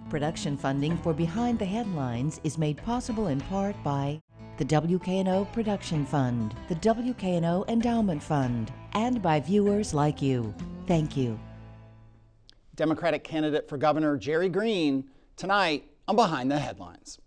Production funding for Behind the Headlines is made possible in part by the WKNO Production Fund, the WKNO Endowment Fund, and by viewers like you. Thank you. Democratic candidate for Governor Jerri Green tonight on Behind the Headlines.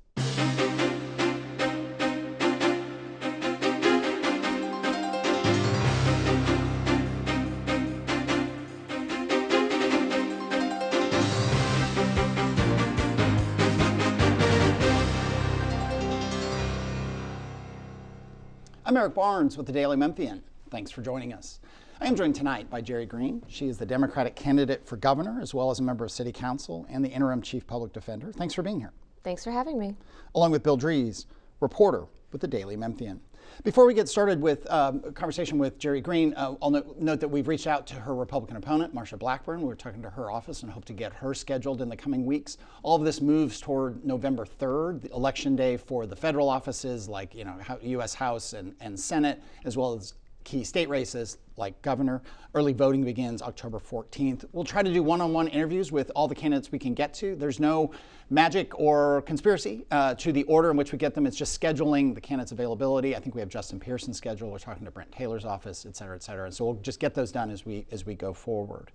I'm Eric Barnes with the Daily Memphian. Thanks for joining us. I am joined tonight by Jerri Green. She is the Democratic candidate for governor, as well as a member of City Council and the interim chief public defender. Thanks for being here. Thanks for having me. Along with Bill Dries, reporter with the Daily Memphian. Before we get started with a conversation with Jerri Green, I'll note that we've reached out to her Republican opponent, Marsha Blackburn. We're talking to her office and hope to get her scheduled in the coming weeks. All of this moves toward November 3rd, the election day for the federal offices like U.S. House and Senate, as well as key state races like governor. Early voting begins October 14th. We'll try to do one-on-one interviews with all the candidates we can get to. There's no magic or conspiracy to the order in which we get them. It's just scheduling the candidates' availability. I think we have Justin Pearson's schedule. We're talking to Brent Taylor's office, et cetera, et cetera. And so we'll just get those done as we go forward.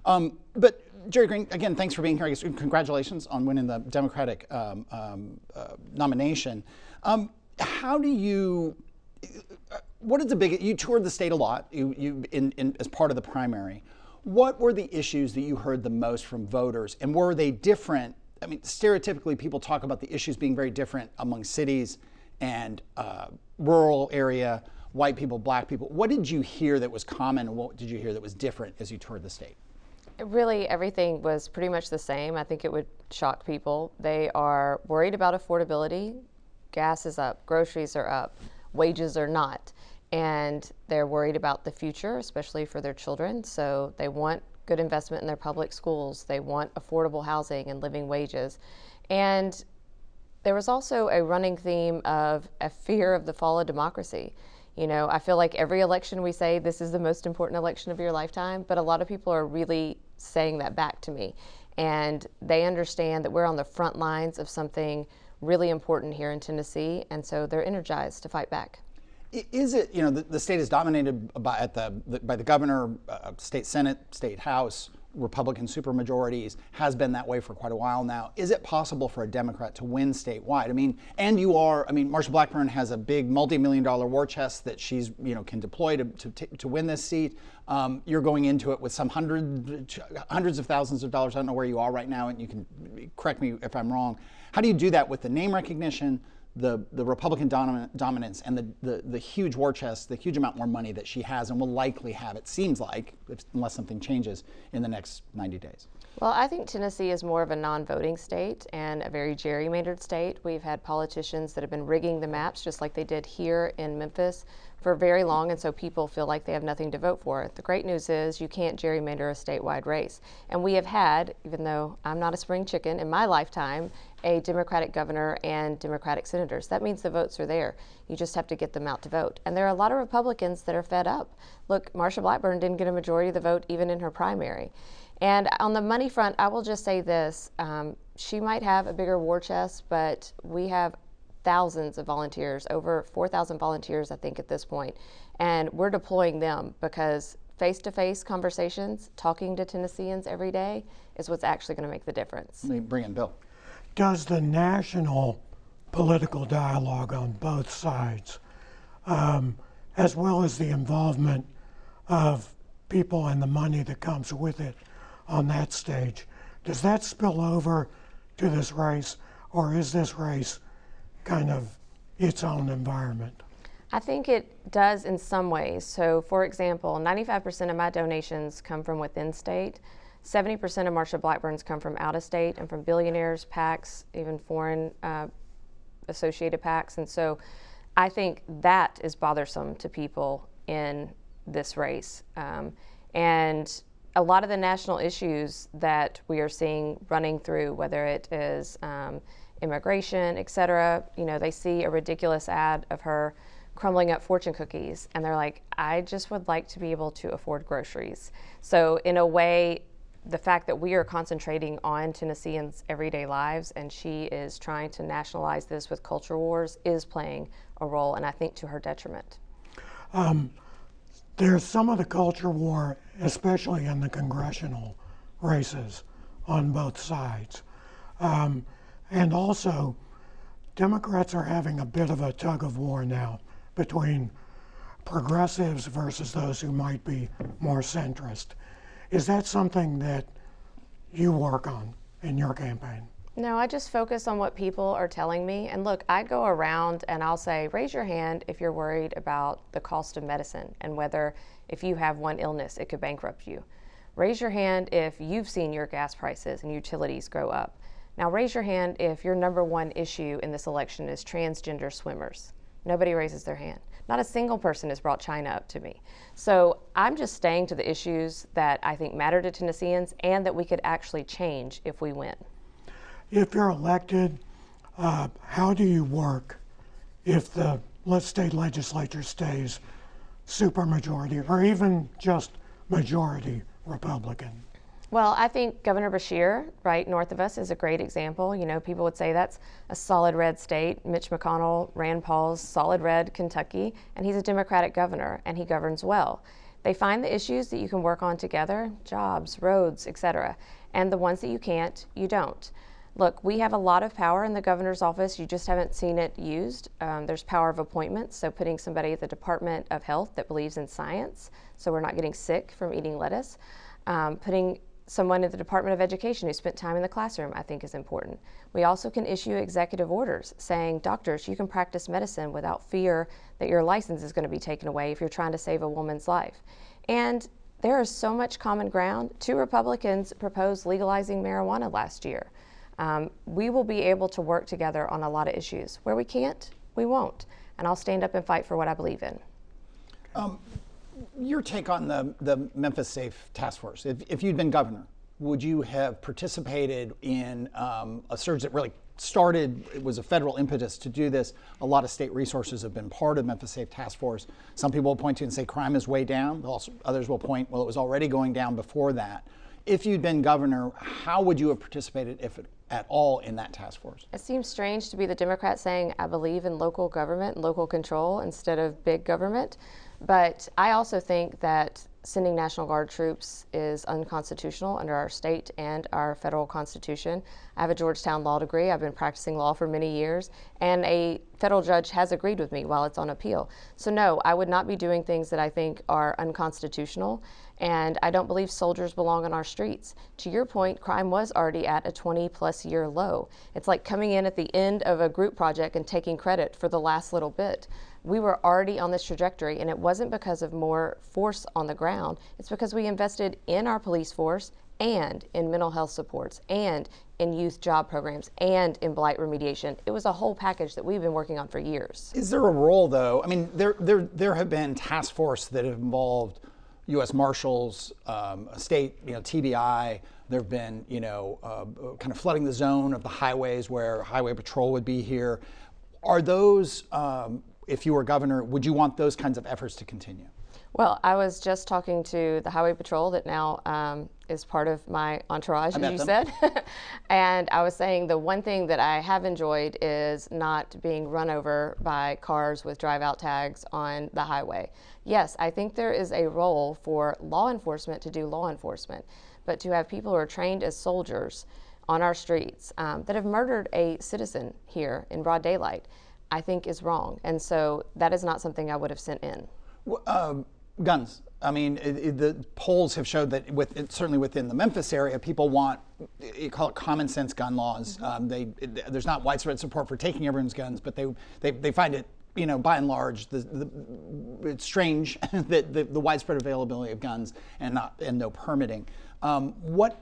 But Jerri Green, again, thanks for being here. I guess congratulations on winning the Democratic nomination. How do you? What is the big? You toured the state a lot. As part of the primary. What were the issues that you heard the most from voters, and were they different? I mean, stereotypically, people talk about the issues being very different among cities and rural area, white people, black people. What did you hear that was common, and what did you hear that was different as you toured the state? Really, everything was pretty much the same. I think it would shock people. They are worried about affordability. Gas is up, groceries are up, wages are not. And they're worried about the future, especially for their children. So they want good investment in their public schools. They want affordable housing and living wages. And there was also a running theme of a fear of the fall of democracy. You know, I feel like every election we say this is the most important election of your lifetime, but a lot of people are really saying that back to me. And they understand that we're on the front lines of something really important here in Tennessee, and so they're energized to fight back. Is it, the state is dominated by the governor, state Senate, state House, Republican supermajorities, has been that way for quite a while now. Is it possible for a Democrat to win statewide? Marsha Blackburn has a big multi-million-dollar war chest that she's, can deploy to win this seat. You're going into it with some hundreds of thousands of dollars. I don't know where you are right now, and you can correct me if I'm wrong. How do you do that with the name recognition, the Republican dominance, and the huge war chest, the huge amount more money that she has and will likely have, it seems like, unless something changes in the next 90 days? Well, I think Tennessee is more of a non-voting state and a very gerrymandered state. We've had politicians that have been rigging the maps just like they did here in Memphis for very long, and so people feel like they have nothing to vote for. The great news is you can't gerrymander a statewide race. And we have had, even though I'm not a spring chicken, in my lifetime, a Democratic governor and Democratic senators. That means the votes are there. You just have to get them out to vote. And there are a lot of Republicans that are fed up. Look, Marsha Blackburn didn't get a majority of the vote even in her primary. And on the money front, I will just say this. She might have a bigger war chest, but we have thousands of volunteers, over 4,000 volunteers, I think, at this point. And we're deploying them because face-to-face conversations, talking to Tennesseans every day, is what's actually going to make the difference. Let me bring in Bill. Does the national political dialogue on both sides, as well as the involvement of people and the money that comes with it on that stage, does that spill over to this race, or is this race kind of its own environment? I think it does in some ways. So, for example, 95% of my donations come from within state. 70% of Marsha Blackburn's come from out of state and from billionaires, PACs, even foreign associated PACs. And so I think that is bothersome to people in this race. And a lot of the national issues that we are seeing running through, whether it is immigration, et cetera, they see a ridiculous ad of her crumbling up fortune cookies, and they're like, I just would like to be able to afford groceries. So in a way, the fact that we are concentrating on Tennesseans' everyday lives and she is trying to nationalize this with culture wars is playing a role, and I think to her detriment. There's some of the culture war, especially in the congressional races on both sides. And also, Democrats are having a bit of a tug of war now between progressives versus those who might be more centrist. Is that something that you work on in your campaign? No, I just focus on what people are telling me. And look, I go around and I'll say, raise your hand if you're worried about the cost of medicine and whether if you have one illness, it could bankrupt you. Raise your hand if you've seen your gas prices and utilities go up. Now raise your hand if your number one issue in this election is transgender swimmers. Nobody raises their hand. Not a single person has brought China up to me. So I'm just staying to the issues that I think matter to Tennesseans and that we could actually change if we win. If you're elected, how do you work if the state legislature stays supermajority or even just majority Republican? Well, I think Governor Beshear, right north of us, is a great example. You know, people would say that's a solid red state. Mitch McConnell, Rand Paul's solid red Kentucky, and he's a Democratic governor, and he governs well. They find the issues that you can work on together, jobs, roads, etc., and the ones that you can't, you don't. Look, we have a lot of power in the governor's office. You just haven't seen it used. There's power of appointments, so putting somebody at the Department of Health that believes in science, so we're not getting sick from eating lettuce. Putting someone at the Department of Education who spent time in the classroom, I think is important. We also can issue executive orders saying, doctors, you can practice medicine without fear that your license is going to be taken away if you're trying to save a woman's life. And there is so much common ground. 2 Republicans proposed legalizing marijuana last year. We will be able to work together on a lot of issues. Where we can't, we won't. And I'll stand up and fight for what I believe in. Your take on the Memphis Safe Task Force. If you'd been governor, would you have participated in a surge that really started, it was a federal impetus to do this. A lot of state resources have been part of Memphis Safe Task Force. Some people will point to and say crime is way down. Others will point, well, it was already going down before that. If you'd been governor, how would you have participated, if at all, in that task force? It seems strange to be the Democrat saying, I believe in local government and local control instead of big government. But I also think that sending National Guard troops is unconstitutional under our state and our federal constitution. I have a Georgetown law degree. I've been practicing law for many years, and a federal judge has agreed with me while it's on appeal. So no, I would not be doing things that I think are unconstitutional, and I don't believe soldiers belong on our streets. To your point, crime was already at a 20-plus year low. It's like coming in at the end of a group project and taking credit for the last little bit. We were already on this trajectory, and it wasn't because of more force on the ground. It's because we invested in our police force and in mental health supports and in youth job programs and in blight remediation. It was a whole package that we've been working on for years. Is there a role, though? I mean, there have been task force that have involved U.S. Marshals, state, TBI. There have been, kind of flooding the zone of the highways where highway patrol would be here. Are those, if you were governor, would you want those kinds of efforts to continue? Well, I was just talking to the Highway Patrol that now is part of my entourage, as you said. And I was saying the one thing that I have enjoyed is not being run over by cars with drive-out tags on the highway. Yes, I think there is a role for law enforcement to do law enforcement, but to have people who are trained as soldiers on our streets that have murdered a citizen here in broad daylight, I think is wrong. And so that is not something I would have sent in. Guns. I mean, the polls have showed that certainly within the Memphis area, people want, you call it common sense gun laws. There's not widespread support for taking everyone's guns, but they find it, by and large, it's strange that the widespread availability of guns and no permitting. What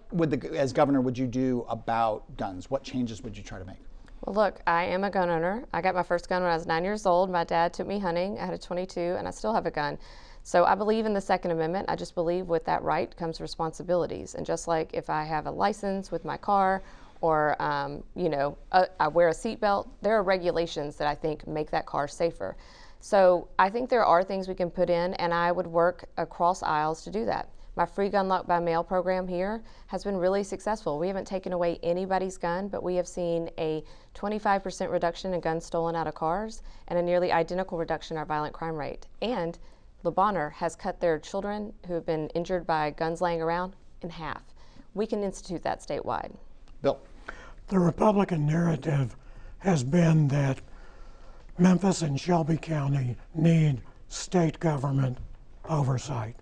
as governor would you do about guns? What changes would you try to make? Well, look, I am a gun owner. I got my first gun when I was 9 years old. My dad took me hunting. I had a .22, and I still have a gun. So I believe in the Second Amendment. I just believe with that right comes responsibilities. And just like if I have a license with my car or, I wear a seatbelt, there are regulations that I think make that car safer. So I think there are things we can put in, and I would work across aisles to do that. My free gun lock by mail program here has been really successful. We haven't taken away anybody's gun, but we have seen a 25% reduction in guns stolen out of cars and a nearly identical reduction in our violent crime rate. And Le Bonheur has cut their children who have been injured by guns laying around in half. We can institute that statewide. Bill. The Republican narrative has been that Memphis and Shelby County need state government oversight.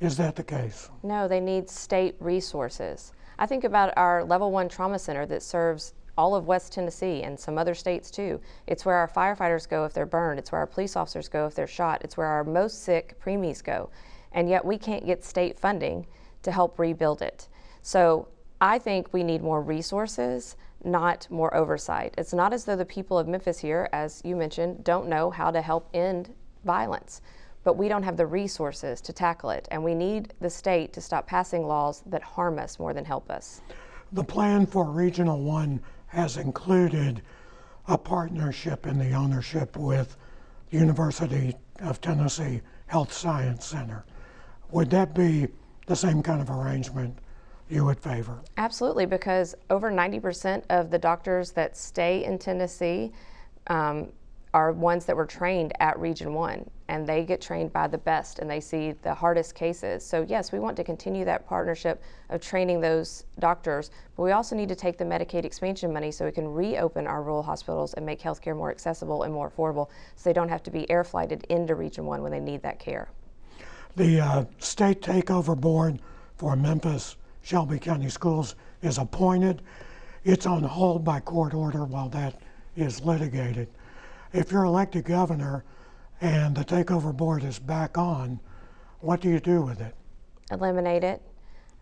Is that the case? No, they need state resources. I think about our level 1 trauma center that serves all of West Tennessee and some other states too. It's where our firefighters go if they're burned. It's where our police officers go if they're shot. It's where our most sick preemies go. And yet we can't get state funding to help rebuild it. So I think we need more resources, not more oversight. It's not as though the people of Memphis here, as you mentioned, don't know how to help end violence, but we don't have the resources to tackle it, and we need the state to stop passing laws that harm us more than help us. The plan for Regional 1 has included a partnership in the ownership with University of Tennessee Health Science Center. Would that be the same kind of arrangement you would favor? Absolutely, because over 90% of the doctors that stay in Tennessee are ones that were trained at Region 1, and they get trained by the best and they see the hardest cases. So yes, we want to continue that partnership of training those doctors, but we also need to take the Medicaid expansion money so we can reopen our rural hospitals and make healthcare more accessible and more affordable so they don't have to be air flighted into Region 1 when they need that care. The state takeover board for Memphis Shelby County Schools is appointed. It's on hold by court order while that is litigated. If you're elected governor and the takeover board is back on, what do you do with it? Eliminate it.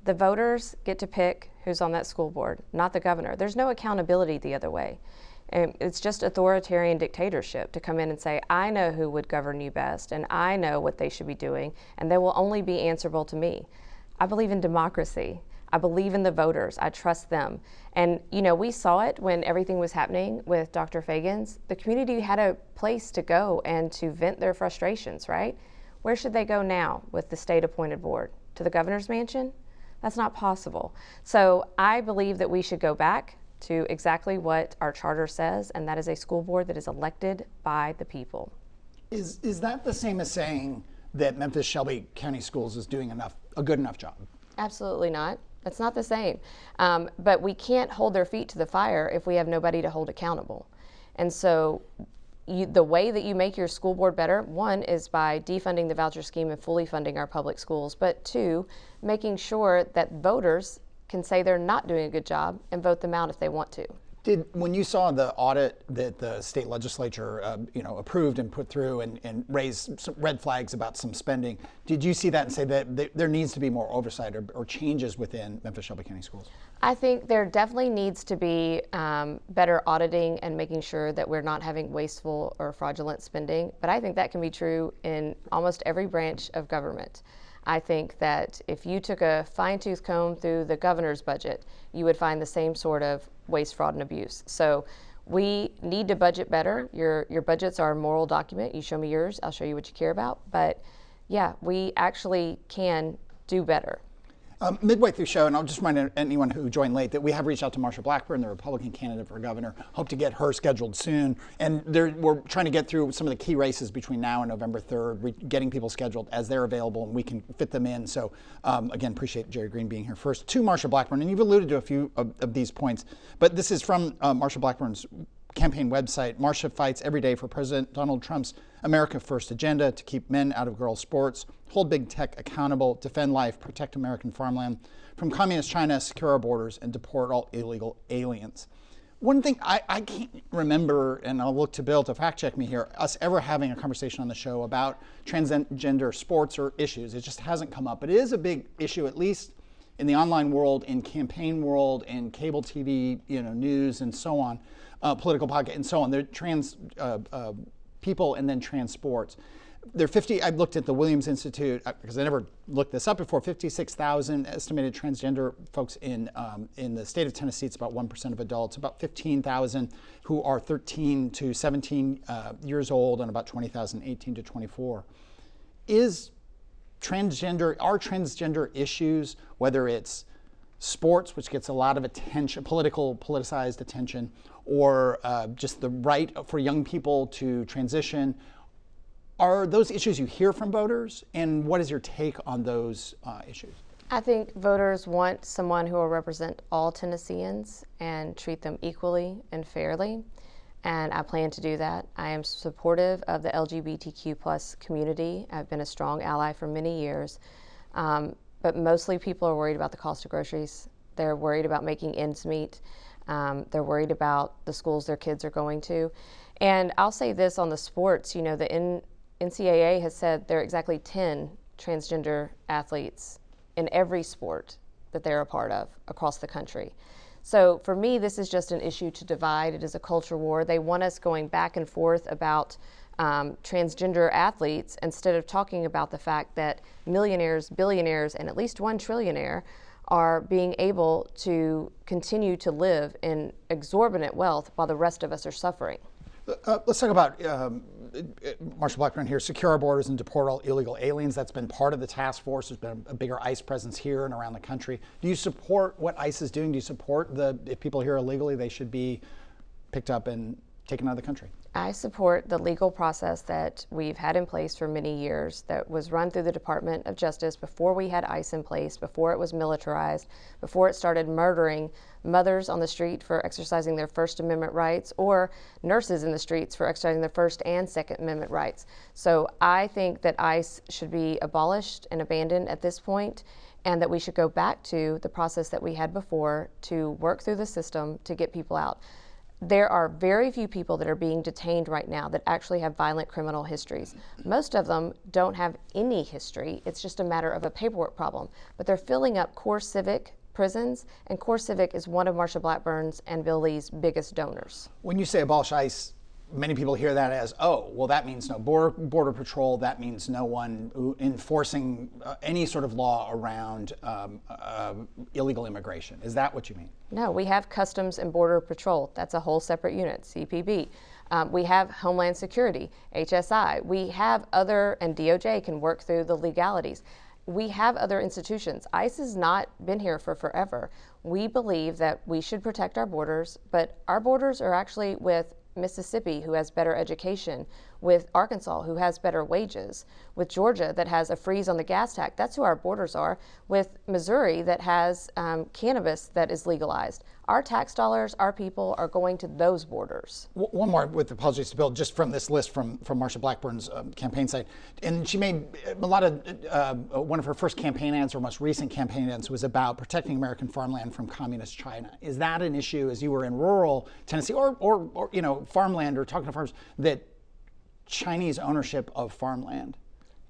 The voters get to pick who's on that school board, not the governor. There's no accountability the other way. And it's just authoritarian dictatorship to come in and say, I know who would govern you best, and I know what they should be doing, and they will only be answerable to me. I believe in democracy. I believe in the voters. I trust them. And, you know, we saw it when everything was happening with Dr. Fagans. The community had a place to go and to vent their frustrations, right? Where should they go now with the state-appointed board? To the governor's mansion? That's not possible. So I believe that we should go back to exactly what our charter says, and that is a school board that is elected by the people. Is that the same as saying that Memphis Shelby County Schools is doing a good enough job? Absolutely not. It's not the same. But we can't hold their feet to the fire if we have nobody to hold accountable. And so the way that you make your school board better, one, is by defunding the voucher scheme and fully funding our public schools, but two, making sure that voters can say they're not doing a good job and vote them out if they want to. When you saw the audit that the state legislature approved and put through and raised some red flags about some spending, did you see that and say that there needs to be more oversight or changes within Memphis Shelby County Schools? I think there definitely needs to be better auditing and making sure that we're not having wasteful or fraudulent spending, but I think that can be true in almost every branch of government. I think that if you took a fine-tooth comb through the governor's budget, you would find the same sort of waste, fraud, and abuse. So we need to budget better. Your budgets are a moral document. You show me yours, I'll show you what you care about. But yeah, we actually can do better. Midway through the show, and I'll just remind anyone who joined late that we have reached out to Marsha Blackburn, the Republican candidate for governor. Hope to get her scheduled soon. And we're trying to get through some of the key races between now and November 3rd, getting people scheduled as they're available and we can fit them in. So again, appreciate Jerri Green being here first. To Marsha Blackburn, and you've alluded to a few of these points, but this is from Marsha Blackburn's campaign website. Marsha fights every day for President Donald Trump's America First agenda to keep men out of girls' sports, hold big tech accountable, defend life, protect American farmland from communist China, secure our borders, and deport all illegal aliens. One thing I can't remember, and I'll look to Bill to fact check me here, us ever having a conversation on the show about transgender sports or issues. It just hasn't come up. But it is a big issue, at least in the online world, in campaign world, in cable TV, news, and so on, political podcast, and so on. They're trans people and then trans sports. There are 50, I've looked at the Williams Institute, because I never looked this up before, 56,000 estimated transgender folks in the state of Tennessee. It's about 1% of adults, about 15,000 who are 13 to 17 years old, and about 20,000 18 to 24. Is transgender issues, whether it's sports, which gets a lot of attention, politicized attention, or just the right for young people to transition, are those issues you hear from voters? And what is your take on those issues? I think voters want someone who will represent all Tennesseans and treat them equally and fairly, and I plan to do that. I am supportive of the LGBTQ plus community. I've been a strong ally for many years, but mostly people are worried about the cost of groceries. They're worried about making ends meet. They're worried about the schools their kids are going to. And I'll say this on the sports, the NCAA has said there are exactly 10 transgender athletes in every sport that they're a part of across the country. So for me, this is just an issue to divide. It is a culture war. They want us going back and forth about transgender athletes instead of talking about the fact that millionaires, billionaires, and at least one trillionaire are being able to continue to live in exorbitant wealth while the rest of us are suffering. Let's talk about, Marsha Blackburn here, secure our borders and deport all illegal aliens. That's been part of the task force. There's been a bigger ICE presence here and around the country. Do you support what ICE is doing? Do you support if people here illegally, they should be picked up and taken out of the country? I support the legal process that we've had in place for many years that was run through the Department of Justice before we had ICE in place, before it was militarized, before it started murdering mothers on the street for exercising their First Amendment rights or nurses in the streets for exercising their First and Second Amendment rights. So I think that ICE should be abolished and abandoned at this point, and that we should go back to the process that we had before to work through the system to get people out. There are very few people that are being detained right now that actually have violent criminal histories. Most of them don't have any history. It's just a matter of a paperwork problem. But they're filling up core civic prisons, and core civic is one of Marsha Blackburn's and Bill Lee's biggest donors. When you say abolish ICE, many people hear that as, oh, well, that means no border patrol. That means no one enforcing any sort of law around illegal immigration. Is that what you mean? No, we have Customs and Border Patrol. That's a whole separate unit, CPB. We have Homeland Security, HSI. We have other, and DOJ can work through the legalities. We have other institutions. ICE has not been here for forever. We believe that we should protect our borders, but our borders are actually with Mississippi, who has better education, with Arkansas, who has better wages, with Georgia, that has a freeze on the gas tax. That's who our borders are. With Missouri, that has cannabis that is legalized. Our tax dollars, our people are going to those borders. One more, with apologies to Bill, just from this list from Marsha Blackburn's campaign site. And she made a lot of, one of her first campaign ads, or most recent campaign ads, was about protecting American farmland from communist China. Is that an issue, as you were in rural Tennessee or farmland, or talking to farmers, that Chinese ownership of farmland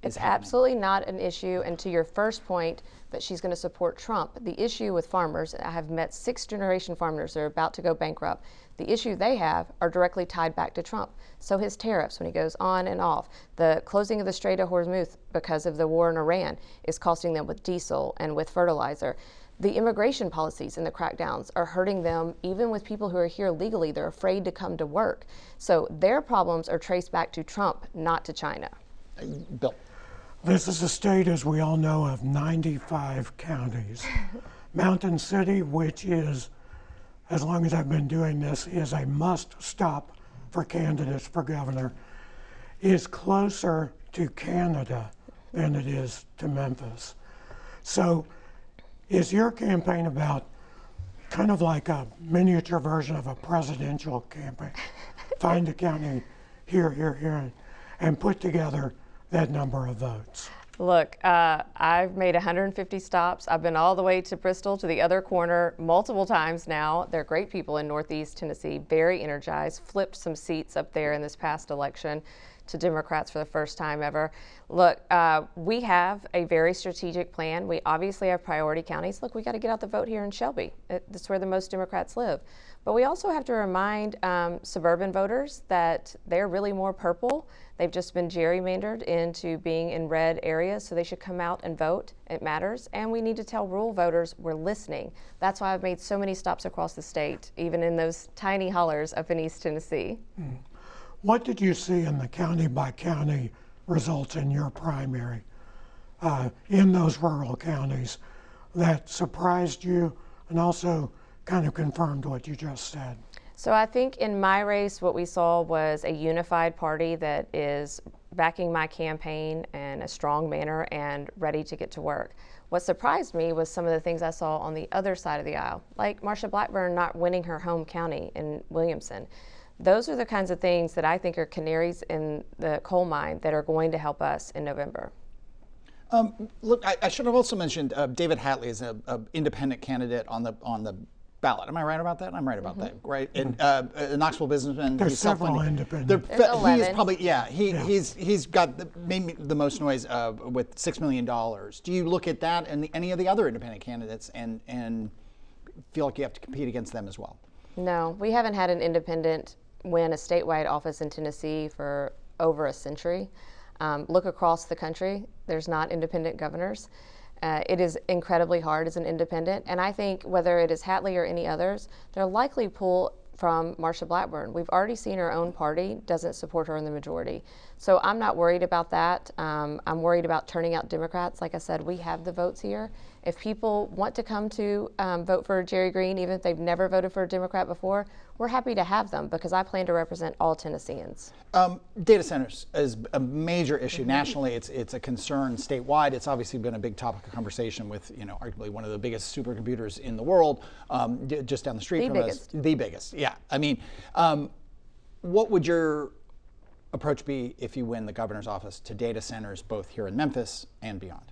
is happening? Absolutely not an issue. And to your first point, that she's going to support Trump, the issue with farmers, I have met 6th-generation farmers that are about to go bankrupt. The issue they have are directly tied back to Trump. So his tariffs, when he goes on and off, the closing of the Strait of Hormuz because of the war in Iran is costing them with diesel and with fertilizer. The immigration policies and the crackdowns are hurting them. Even with people who are here legally, they're afraid to come to work. So their problems are traced back to Trump, not to China. Bill. This is a state, as we all know, of 95 counties. Mountain City, which is, as long as I've been doing this, is a must-stop for candidates for governor, is closer to Canada than it is to Memphis. So is your campaign about kind of like a miniature version of a presidential campaign? Find a county here, and put together that number of votes? Look, I've made 150 stops. I've been all the way to Bristol, to the other corner, multiple times now. They're great people in Northeast Tennessee, very energized, flipped some seats up there in this past election to Democrats for the first time ever. Look, we have a very strategic plan. We obviously have priority counties. Look, we got to get out the vote here in Shelby. That's where the most Democrats live. But we also have to remind suburban voters that they're really more purple. They've just been gerrymandered into being in red areas, so they should come out and vote. It matters. And we need to tell rural voters we're listening. That's why I've made so many stops across the state, even in those tiny hollers up in East Tennessee. What did you see in the county by county results in your primary? in those rural counties that surprised you and also kind of confirmed what you just said? So I think in my race, what we saw was a unified party that is backing my campaign in a strong manner and ready to get to work. What surprised me was some of the things I saw on the other side of the aisle, like Marsha Blackburn not winning her home county in Williamson. Those are the kinds of things that I think are canaries in the coal mine that are going to help us in November. Look, I should have also mentioned David Hatley is an independent candidate on the ballot. Am I right about that? I'm right about that, right? And a Knoxville businessman. There's several independent. There's 11. He is probably he's got maybe the most noise with $6 million. Do you look at that and any of the other independent candidates and feel like you have to compete against them as well? No, we haven't had an independent win a statewide office in Tennessee for over a century. Look across the country, there's not independent governors. It is incredibly hard as an independent, and I think whether it is Hatley or any others, they'll likely pull from Marsha Blackburn. We've already seen her own party doesn't support her in the majority. So I'm not worried about that. I'm worried about turning out Democrats. Like I said, we have the votes here. If people want to come to vote for Jerri Green, even if they've never voted for a Democrat before, we're happy to have them because I plan to represent all Tennesseans. Data centers is a major issue nationally. It's a concern statewide. It's obviously been a big topic of conversation with, arguably one of the biggest supercomputers in the world, just down the street from us. The biggest, yeah. I mean, what would your approach be if you win the governor's office to data centers both here in Memphis and beyond?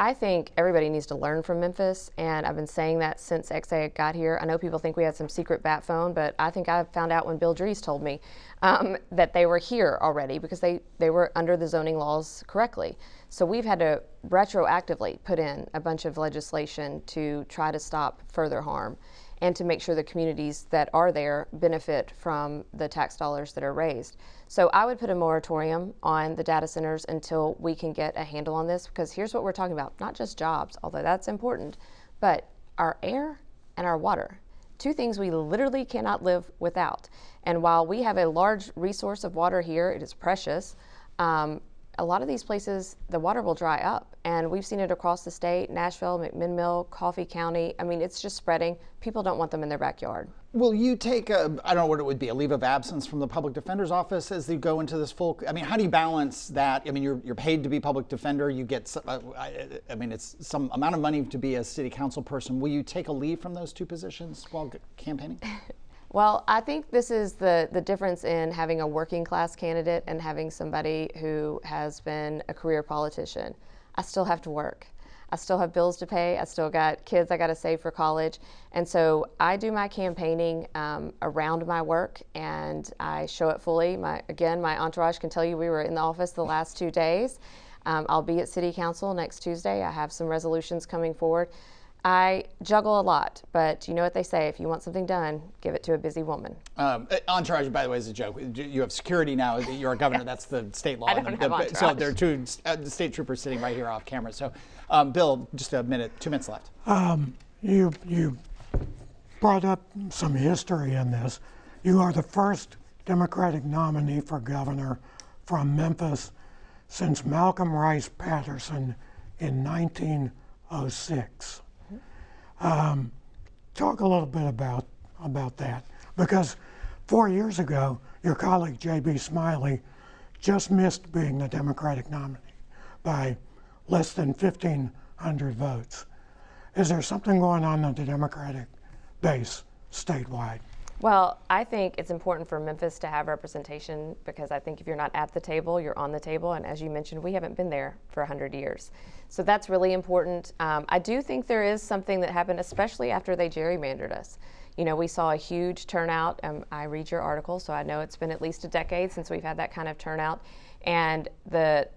I think everybody needs to learn from Memphis, and I've been saying that since XA got here. I know people think we had some secret bat phone, but I think I found out when Bill Dries told me that they were here already because they were under the zoning laws correctly. So we've had to retroactively put in a bunch of legislation to try to stop further harm and to make sure the communities that are there benefit from the tax dollars that are raised. So I would put a moratorium on the data centers until we can get a handle on this, because here's what we're talking about, not just jobs, although that's important, but our air and our water. Two things we literally cannot live without. And while we have a large resource of water here, it is precious, a lot of these places, the water will dry up. And we've seen it across the state, Nashville, McMinnville, Coffee County. I mean, it's just spreading. People don't want them in their backyard. Will you take I don't know what it would be, a leave of absence from the public defender's office as you go into this full, I mean, how do you balance that? I mean, you're paid to be public defender. You get, I mean, it's some amount of money to be a city council person. Will you take a leave from those two positions while campaigning? Well, I think this is the difference in having a working class candidate and having somebody who has been a career politician. I still have to work. I still have bills to pay. I still got kids I got to save for college. And so I do my campaigning around my work, and I show it fully. My entourage can tell you we were in the office the last 2 days. I'll be at City Council next Tuesday. I have some resolutions coming forward. I juggle a lot, but you know what they say, if you want something done, give it to a busy woman. Entourage, by the way, is a joke. You have security now. You're a governor. That's the state law. I don't have entourage. So there are two state troopers sitting right here off camera. So, Bill, just 2 minutes left. You brought up some history in this. You are the first Democratic nominee for governor from Memphis since Malcolm Rice Patterson in 1906. Talk a little bit about that, because 4 years ago, your colleague J.B. Smiley just missed being the Democratic nominee by less than 1,500 votes. Is there something going on the Democratic base statewide? Well, I think it's important for Memphis to have representation, because I think if you're not at the table, you're on the table. And as you mentioned, we haven't been there for 100 years. So that's really important. I do think there is something that happened, especially after they gerrymandered us. You know, we saw a huge turnout. I read your article, so I know it's been at least a decade since we've had that kind of turnout. And the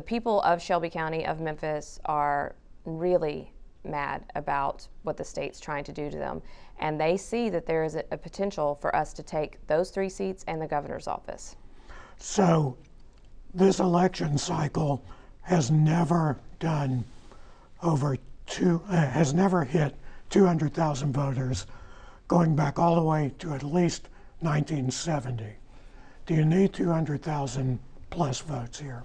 people of Shelby County, of Memphis, are really mad about what the state's trying to do to them. And they see that there is a potential for us to take those 3 seats and the governor's office. So this election cycle has never done has never hit 200,000 voters, going back all the way to at least 1970. Do you need 200,000 plus votes here?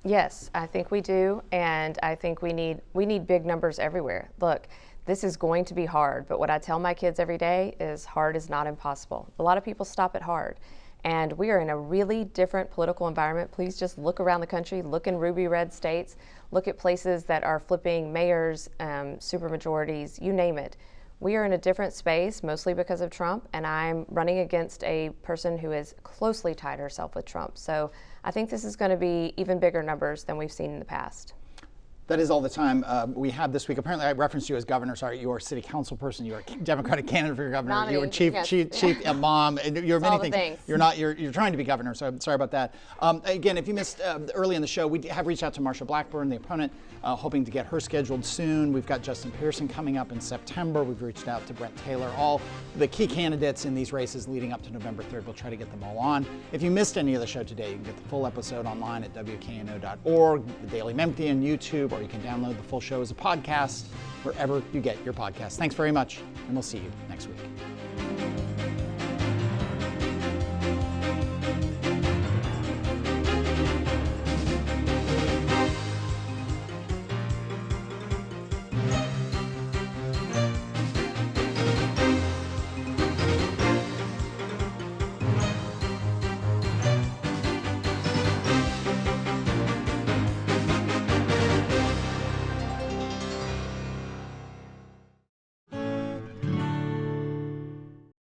Yes, I think we do, and I think we need big numbers everywhere. Look, this is going to be hard, but what I tell my kids every day is hard is not impossible. A lot of people stop at hard, and we are in a really different political environment. Please just look around the country, look in ruby red states, look at places that are flipping mayors, supermajorities, you name it. We are in a different space, mostly because of Trump, and I'm running against a person who has closely tied herself with Trump. So I think this is going to be even bigger numbers than we've seen in the past. That is all the time we have this week. Apparently, I referenced you as governor. Sorry, you are a city council person. You are a Democratic candidate for governor. Nominee, You were chief, mom. You're many all the things. things. You're not. You're trying to be governor. So I'm sorry about that. Again, if you missed early in the show, we have reached out to Marsha Blackburn, the opponent, hoping to get her scheduled soon. We've got Justin Pearson coming up in September. We've reached out to Brent Taylor. All the key candidates in these races leading up to November 3rd. We'll try to get them all on. If you missed any of the show today, you can get the full episode online at WKNO.org, the Daily Memphian, YouTube, or you can download the full show as a podcast wherever you get your podcasts. Thanks very much, and we'll see you next week.